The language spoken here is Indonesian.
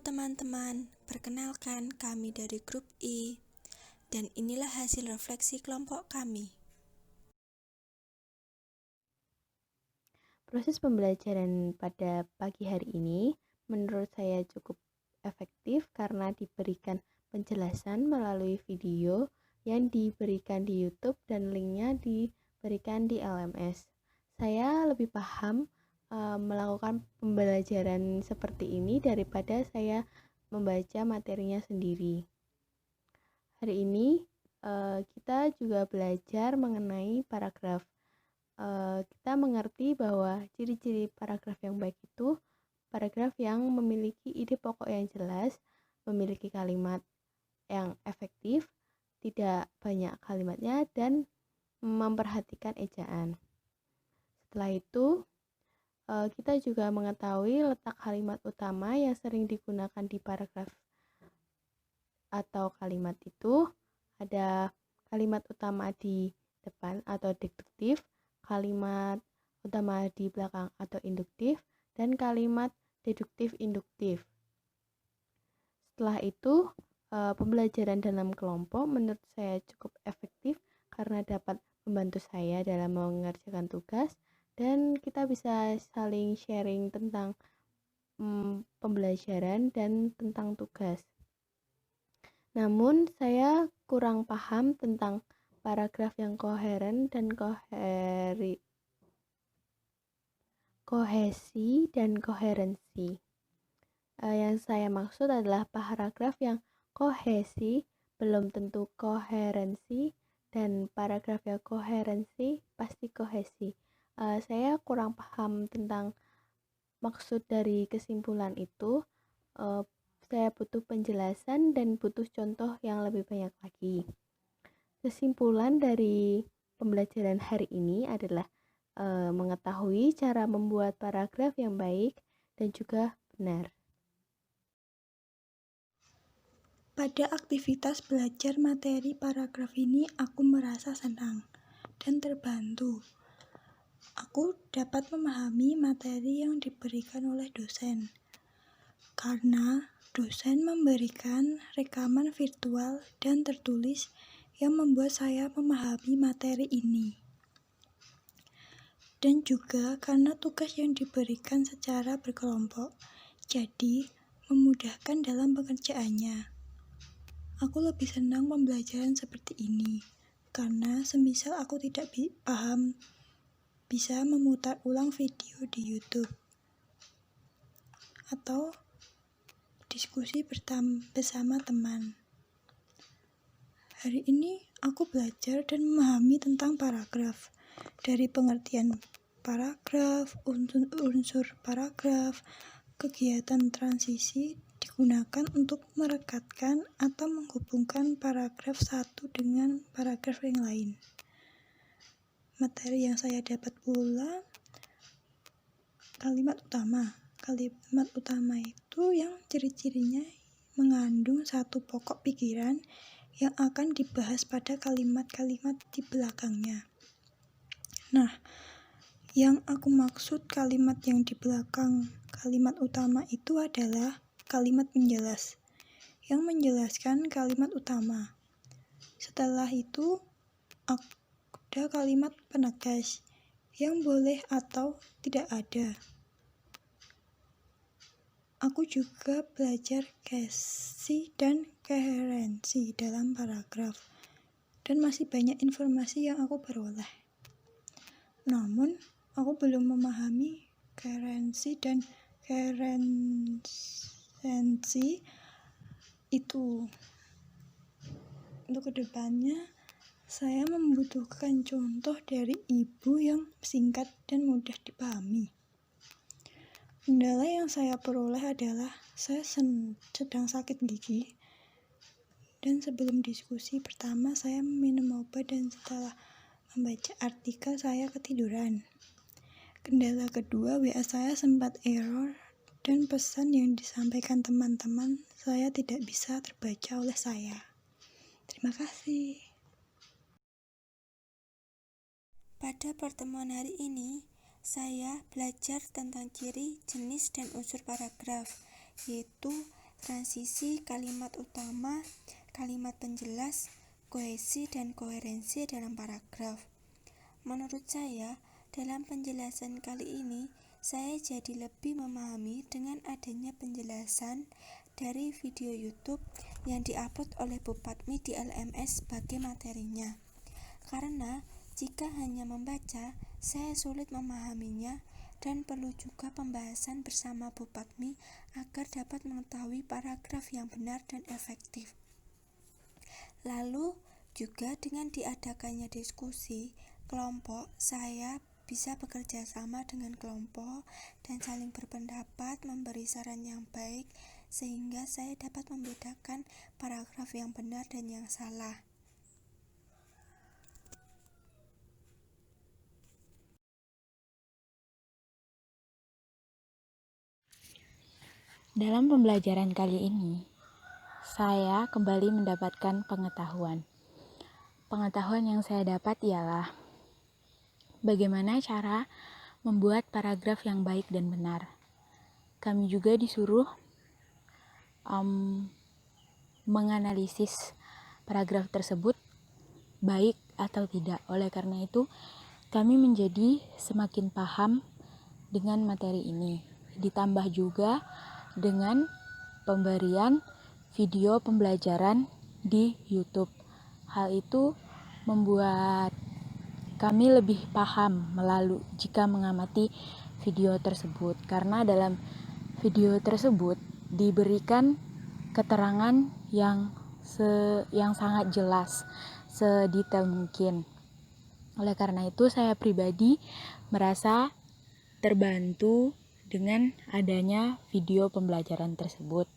teman-teman, perkenalkan kami dari grup I, dan inilah hasil refleksi kelompok kami. Proses pembelajaran pada pagi hari ini menurut saya cukup efektif karena diberikan penjelasan melalui video yang diberikan di YouTube dan linknya diberikan di LMS. Saya lebih paham melakukan pembelajaran seperti ini daripada saya membaca materinya sendiri. Hari ini kita juga belajar mengenai paragraf. Kita mengerti bahwa ciri-ciri paragraf yang baik itu paragraf yang memiliki ide pokok yang jelas, memiliki kalimat yang efektif, tidak banyak kalimatnya, dan memperhatikan ejaan. Setelah itu, kita juga mengetahui letak kalimat utama yang sering digunakan di paragraf atau kalimat itu. Ada kalimat utama di depan atau deduktif, kalimat utama di belakang atau induktif, dan kalimat deduktif-induktif. Setelah itu, pembelajaran dalam kelompok menurut saya cukup efektif karena dapat membantu saya dalam mengerjakan tugas dan kita bisa saling sharing tentang pembelajaran dan tentang tugas. Namun, saya kurang paham tentang paragraf yang koheren dan kohesi dan koherensi. Yang saya maksud adalah paragraf yang kohesi belum tentu koherensi dan paragraf yang koherensi pasti kohesi. Saya kurang paham tentang maksud dari kesimpulan itu. Saya butuh penjelasan dan butuh contoh yang lebih banyak lagi. Kesimpulan dari pembelajaran hari ini adalah mengetahui cara membuat paragraf yang baik dan juga benar. Pada aktivitas belajar materi paragraf ini, aku merasa senang dan terbantu. Aku dapat memahami materi yang diberikan oleh dosen, karena dosen memberikan rekaman virtual dan tertulis yang membuat saya memahami materi ini. Dan juga karena tugas yang diberikan secara berkelompok, jadi memudahkan dalam pengerjaannya. Aku lebih senang pembelajaran seperti ini, karena semisal aku tidak paham, bisa memutar ulang video di YouTube, atau diskusi bersama teman. Hari ini aku belajar dan memahami tentang paragraf, dari pengertian paragraf, unsur paragraf, kegiatan transisi digunakan untuk merekatkan atau menghubungkan paragraf satu dengan paragraf yang lain. Materi yang saya dapat pula kalimat utama. Kalimat utama itu yang ciri-cirinya mengandung satu pokok pikiran yang akan dibahas pada kalimat-kalimat di belakangnya. Nah, yang aku maksud kalimat yang di belakang kalimat utama itu adalah kalimat penjelas yang menjelaskan kalimat utama. Setelah itu ada kalimat penegas yang boleh atau tidak ada. Aku juga belajar kohesi dan koherensi dalam paragraf dan masih banyak informasi yang aku peroleh. Namun, aku belum memahami koherensi dan koherensi itu. Untuk kedepannya, saya membutuhkan contoh dari ibu yang singkat dan mudah dipahami. Kendala yang saya peroleh adalah saya sedang sakit gigi, dan sebelum diskusi pertama saya minum obat dan setelah membaca artikel saya ketiduran. Kendala kedua, WA saya sempat error dan pesan yang disampaikan teman-teman saya tidak bisa terbaca oleh saya. Terima kasih. Pada pertemuan hari ini, saya belajar tentang ciri, jenis, dan unsur paragraf, yaitu transisi kalimat utama, kalimat penjelas, kohesi dan koherensi dalam paragraf. Menurut saya, dalam penjelasan kali ini, saya jadi lebih memahami dengan adanya penjelasan dari video YouTube yang diupload oleh Bu Patmi di LMS sebagai materinya. Karena jika hanya membaca, saya sulit memahaminya dan perlu juga pembahasan bersama Bu Patmi agar dapat mengetahui paragraf yang benar dan efektif. Lalu juga dengan diadakannya diskusi kelompok, saya bisa bekerja sama dengan kelompok dan saling berpendapat, memberi saran yang baik sehingga saya dapat membedakan paragraf yang benar dan yang salah. Dalam pembelajaran kali ini, saya kembali mendapatkan pengetahuan. Pengetahuan yang saya dapat ialah bagaimana cara membuat paragraf yang baik dan benar. Kami juga disuruh menganalisis paragraf tersebut baik atau tidak. Oleh karena itu, kami menjadi semakin paham dengan materi ini. Ditambah juga dengan pemberian video pembelajaran di YouTube. Hal itu membuat kami lebih paham jika mengamati video tersebut, karena dalam video tersebut diberikan keterangan yang sangat jelas, sedetail mungkin. Oleh karena itu, saya pribadi merasa terbantu dengan adanya video pembelajaran tersebut.